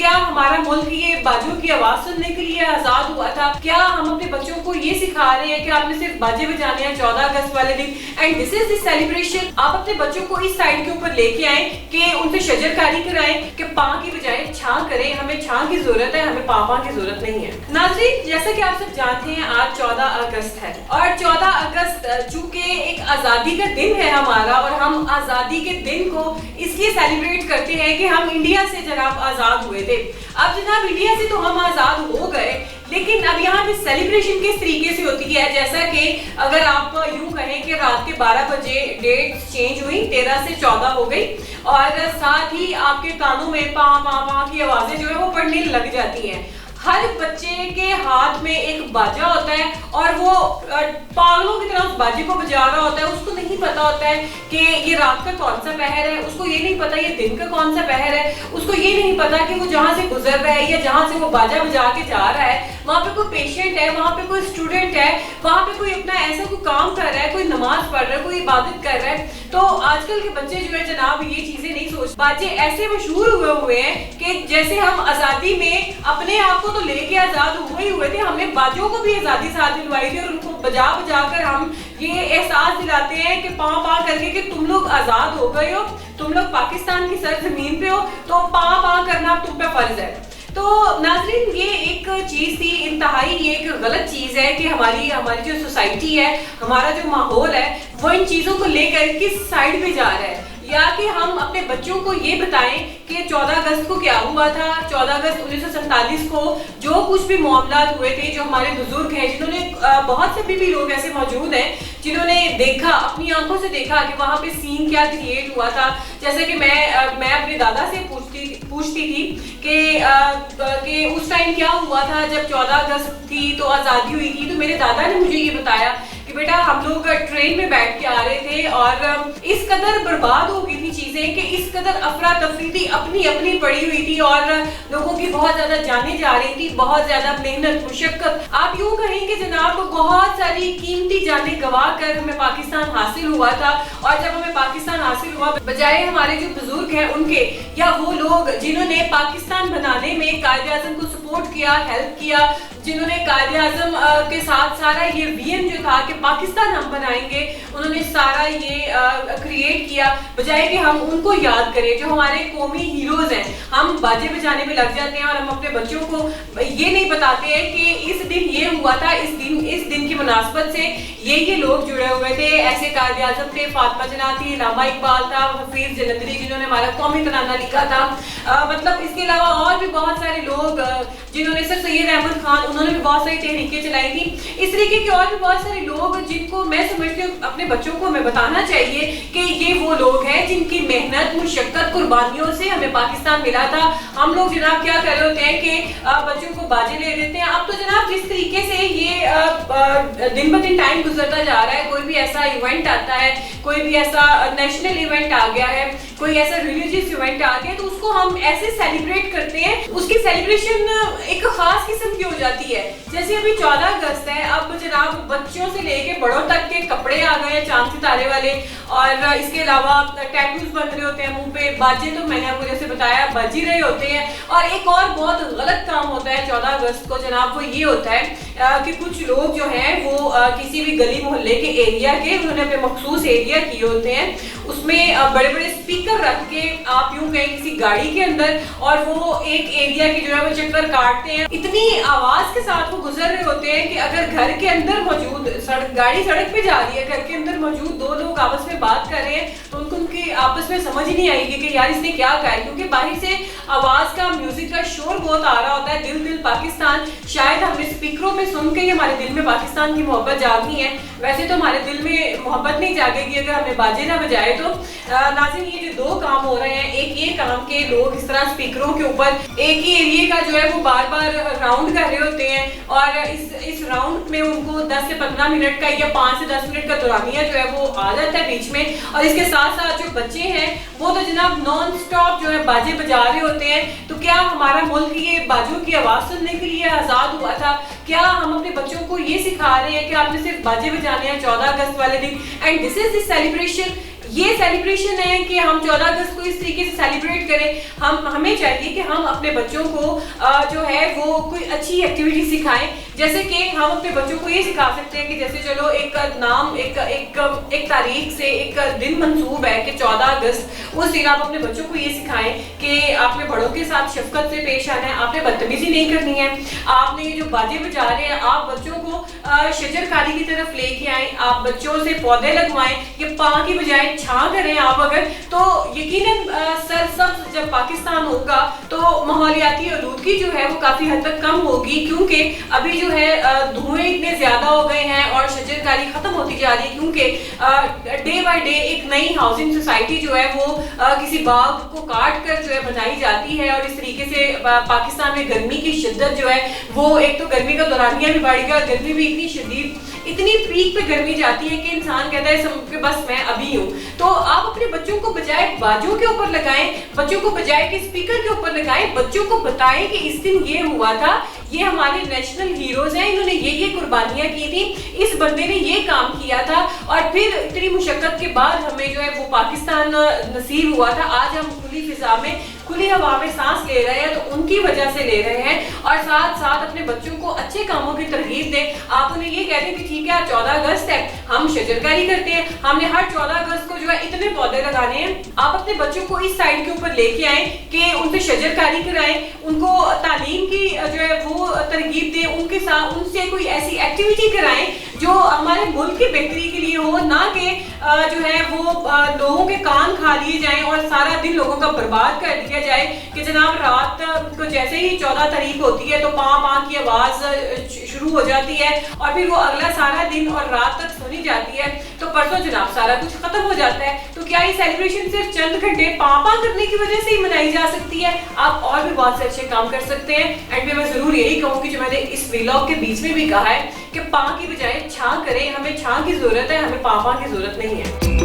क्या हमारा मुल्क ये बाजों की आवाज सुनने के लिए आजाद हुआ था? क्या हम अपने बच्चों को ये सिखा रहे हैं कि आपने सिर्फ बाजे बजाने हैं 14 अगस्त वाले दिन? And this is the celebration. आप अपने बच्चों को इस साइड के ऊपर लेके आए कि उनसे शजरकारी कराएं कि पा की बजाय छा करें। हमें छा की जरूरत है, हमें पा की जरूरत नहीं है। नाज़रीन, जैसा कि आप सब जानते हैं आज 14 अगस्त है और 14 अगस्त चूंकि एक आजादी का दिन है हमारा और हम आजादी के दिन को इसलिए सेलिब्रेट करते हैं कि हम इंडिया से जनाब आजाद हुए थे। अब जनाब इंडिया से तो हम आजाद हो गए, लेकिन अब यहाँ पे सेलिब्रेशन किस तरीके से होती है? जैसा कि अगर आप यूं कहें कि रात के 12 बजे डेट चेंज हुई, 13 से 14 हो गई और साथ ही आपके कानों में पा पा पा की आवाजें जो है वो पड़ने लग जाती हैं। हर बच्चे के हाथ में एक बाजा होता है और वो पागलों की तरह उस बाजे को बजा रहा होता है। उसको नहीं पता होता है कि ये रात का कौन सा पहर है, उसको ये नहीं पता ये दिन का कौन सा पहर है, उसको ये नहीं पता कि वो जहाँ से गुजर रहा है या जहाँ से वो बाजा बजा के जा रहा है वहाँ पे कोई पेशेंट है, वहाँ पे कोई स्टूडेंट है, वहाँ पे कोई अपना ऐसा कोई काम कर रहा है, कोई नमाज पढ़ रहा है, कोई इबादत कर रहा है। तो आजकल के बच्चे जो है जनाब ये चीजें नहीं सोच। बाजे ऐसे मशहूर हुए हैं कि जैसे हम आजादी में अपने आप को तो लेके आजाद हुए थे, हमने बाजों को भी आजादी साथ दिलवाई थी और उनको बजा बजा कर हम ये एहसास दिलाते हैं कि पा पा करके कि तुम लोग आजाद हो गए हो, तुम लोग पाकिस्तान की सरजमीन पे हो, तो पा पा करना तुम पे फर्ज है। तो नाजरीन, ये एक चीज थी, इंतहाई ये एक गलत चीज है कि हमारी जो सोसाइटी है, हमारा जो माहौल है वो इन चीजों को लेकर किस साइड पे जा रहा है, या कि हम अपने बच्चों को ये बताएं कि 14 अगस्त को क्या हुआ था। 14 अगस्त 1947 को जो कुछ भी मामला हुए थे, जो हमारे बुजुर्ग हैं जिन्होंने बहुत से भी लोग ऐसे मौजूद हैं जिन्होंने देखा, अपनी आंखों से देखा कि वहाँ पे सीन क्या क्रिएट हुआ था। जैसे कि मैं अपने दादा से पूछती थी कि उस टाइम क्या हुआ था जब 14 अगस्त थी तो आज़ादी हुई थी। तो मेरे दादा ने मुझे ये बताया कि बेटा हम लोग ट्रेन में बैठ के आ रहे थे और इस कदर बर्बाद हो गई थी चीजें कि इस कदर अफरा तफरी थी, अपनी अपनी पड़ी हुई थी और लोगों की बहुत ज्यादा जाने जा रही थी, बहुत ज्यादा मेहनत मुशक्कत, आप यूं कहेंगे जनाब बहुत सारी कीमती जाने गवा कर हमें पाकिस्तान हासिल हुआ था। और जब हमें पाकिस्तान हासिल हुआ, बजाय हमारे जो बुजुर्ग हैं उनके या वो लोग जिन्होंने पाकिस्तान बनाने में कायद-ए-आज़म को सपोर्ट किया, हेल्प किया, जिन्होंने कायद-ए-आज़म के साथ सारा ये विजन जो था कि पाकिस्तान हम बनाएंगे, उन्होंने सारा ये क्रिएट किया, बजाय कि हम उनको याद करें जो हमारे कौमी हीरोज हैं। हम बाजे बजाने में लग जाते हैं और हम अपने बच्चों को ये नहीं बताते हैं कि इस दिन ये हुआ था, इस दिन की मुनासबत से ये लोग जुड़े हुए थे। ऐसे कायद-ए-आज़म थे, फातिमा जना थी, अल्लामा इकबाल था, हफीज जलंधरी जिन्होंने हमारा कौमी तराना लिखा था, मतलब इसके अलावा और भी बहुत सारे लोग जिन्होंने, सर सैयद अहमद खान, उन्होंने भी बहुत सारी तहरीकें चलाई थी। इस तरीके के और भी बहुत सारे लोग जिनको मैं समझती हूँ अपने बच्चों को हमें बताना चाहिए कि ये वो लोग हैं जिनकी मेहनत मुशक्कत कुर्बानियों से हमें पाकिस्तान मिला था। हम लोग जनाब क्या कर रहे होते हैं कि बच्चों को बाजे ले देते हैं। अब तो जनाब जिस तरीके से ये दिन ब दिन टाइम गुजरता जा रहा है, कोई भी ऐसा इवेंट आता है, कोई भी ऐसा नेशनल इवेंट आ गया है, कोई ऐसा रिलीजियस इवेंट आ गया, तो उसको हम ऐसे सेलिब्रेट करते हैं, उसकी सेलिब्रेशन एक खास किस्म की हो जाती है। जैसे अभी 14 अगस्त है, अब जनाब बच्चों से लेके बड़ों तक के कपड़े आ गए हैं चांद सितारे वाले, और इसके अलावा टैटूज बन रहे होते हैं मुंह पे, बाजे तो मैंने आपको जैसे बताया बज ही रहे होते हैं। और एक और बहुत गलत काम होता है 14 अगस्त को जनाब, वो ये होता है कि कुछ लोग जो हैं वो किसी भी गली मोहल्ले के एरिया के, उन्होंने अपने मखसूस एरिया किए होते हैं, उसमें बड़े बड़े स्पीकर रख के आप यूं कहें किसी गाड़ी के अंदर, और वो एक एरिया की जो है वो चक्कर काटते हैं। इतनी आवाज के साथ वो गुजर रहे होते हैं कि अगर घर के अंदर मौजूद गाड़ी सड़क पे जा रही है, घर के अंदर मौजूद दो लोग आपस में बात कर रहे हैं तो उनको उनकी आपस में समझ ही नहीं आएगी कि यार इसने क्या कहा है, क्योंकि बाहर से आवाज का, म्यूजिक का शोर बहुत आ रहा होता है। दिल दिल पाकिस्तान, शायद हमने स्पीकरों पे सुन के ही हमारे दिल में पाकिस्तान की मोहब्बत जागनी है। वैसे तो हमारे दिल में मोहब्बत नहीं जागेगी अगर हमें बाजे ना बजाए तो। नाज़रीन, ये जो दो काम हो रहे हैं, एक ये काम के लोग इस तरह स्पीकरों के ऊपर एक ही एरिया का जो है वो बार बार राउंड कर रहे होते हैं और इस राउंड में उनको 10 से 15 मिनट का या 5 से 10 मिनट का दौरानिया जो है वो आ जाता है बीच में। और इसके साथ साथ जो बच्चे हैं वो तो जनाब नॉन स्टॉप जो है बाजे बजा रहे होते हैं। तो क्या हमारा मुल्क ये बाजों की आवाज सुनने के लिए आजाद हुआ था? क्या हम अपने बच्चों को ये सिखा रहे हैं कि आपने सिर्फ बाजे बजाने हैं 14 अगस्त वाले दिन? And this is the celebration. ये सेलिब्रेशन है कि हम 14 अगस्त को इस तरीके से सेलिब्रेट करें। हमें चाहिए कि हम अपने बच्चों को जो है वो कोई अच्छी एक्टिविटी सिखाएं। जैसे कि हम अपने बच्चों को ये सिखा सकते हैं कि जैसे चलो एक नाम एक तारीख से एक दिन मंसूब है कि 14 अगस्त, उस दिन आप अपने बच्चों को ये सिखाएं कि आपने बड़ों के साथ शफकत से पेश आना है, आपने बदतमीजी नहीं करनी है, आपने ये जो बाजे बजा रहे हैं आप बच्चों को शजरकारी की तरफ लेके आए, आप बच्चों से पौधे लगवाएं, ये पा की बजाय छा करें आप अगर, तो यकीनन सरसब्ज जब पाकिस्तान होगा तो माहौलियाती आलूदगी जो है वो काफी हद तक कम होगी, क्योंकि अभी जो है धुएं इतने ज्यादा हो गए हैं और शजरकारी खत्म होती जा रही है, क्योंकि डे बाय डे एक नई हाउसिंग सोसाइटी जो है वो किसी बाग को काट कर जो है बनाई जाती है, और इस तरीके से पाकिस्तान में गर्मी की शिद्दत जो है वो, एक तो गर्मी का दौरानिया भी बढ़ गया, गर्मी भी इतनी शदीद, इतनी पीक पे गर्मी जाती है कि इंसान कहता है कि बस मैं अभी हूँ। तो आप अपने बच्चों को बजाय बाजों के ऊपर लगाएं, बच्चों को बजाय कि स्पीकर के ऊपर लगाएं, बच्चों को बताएं कि इस दिन ये हुआ था, ये हमारे नेशनल हीरोज हैं, इन्होंने ये कुर्बानियां की थी, इस बंदे ने ये काम किया था, और फिर इतनी मुशक्कत के बाद हमें जो है वो पाकिस्तान नसीब हुआ था। आज हम खुली फिजा में, खुली हवा में सांस ले रहे हैं, तो उनकी वजह से ले रहे हैं। और साथ साथ अपने बच्चों को अच्छे कामों की तरगीब दें। आप उन्हें ये कहते हैं कि ठीक है 14 अगस्त है, हम शजरकारी करते हैं, हमने हर 14 अगस्त को जो है इतने पौधे लगाने हैं। आप अपने बच्चों को इस साइड के ऊपर लेके आए कि उनसे शजरकारी कराएं, उनको तालीम की जो है वो तरगीब दें, उनके साथ उनसे कोई ऐसी एक्टिविटी कराएं जो हमारे मुल्क की बेहतरी के लिए हो, ना कि जो है वो लोगों के कान खा लिए जाएं और सारा दिन लोगों का बर्बाद कर दिया जाए कि जनाब रात को जैसे ही 14 तारीख होती है तो पाँ पाँ की आवाज शुरू हो जाती है, और फिर वो अगला सारा दिन और रात तक सुनी जाती है, तो परसों जनाब सारा कुछ खत्म हो जाता है। तो क्या ये सेलिब्रेशन सिर्फ चंद घंटे पाँ पाँ करने की वजह से ही मनाई जा सकती है? आप और भी बहुत से अच्छे काम कर सकते हैं। एंड मैं जरूर यही कहूँगी जो मैंने इस व्लॉग के बीच में भी कहा है कि पाँ की बजाय छां करें, हमें छां की जरूरत है, हमें पाँ पाँ की जरूरत नहीं है।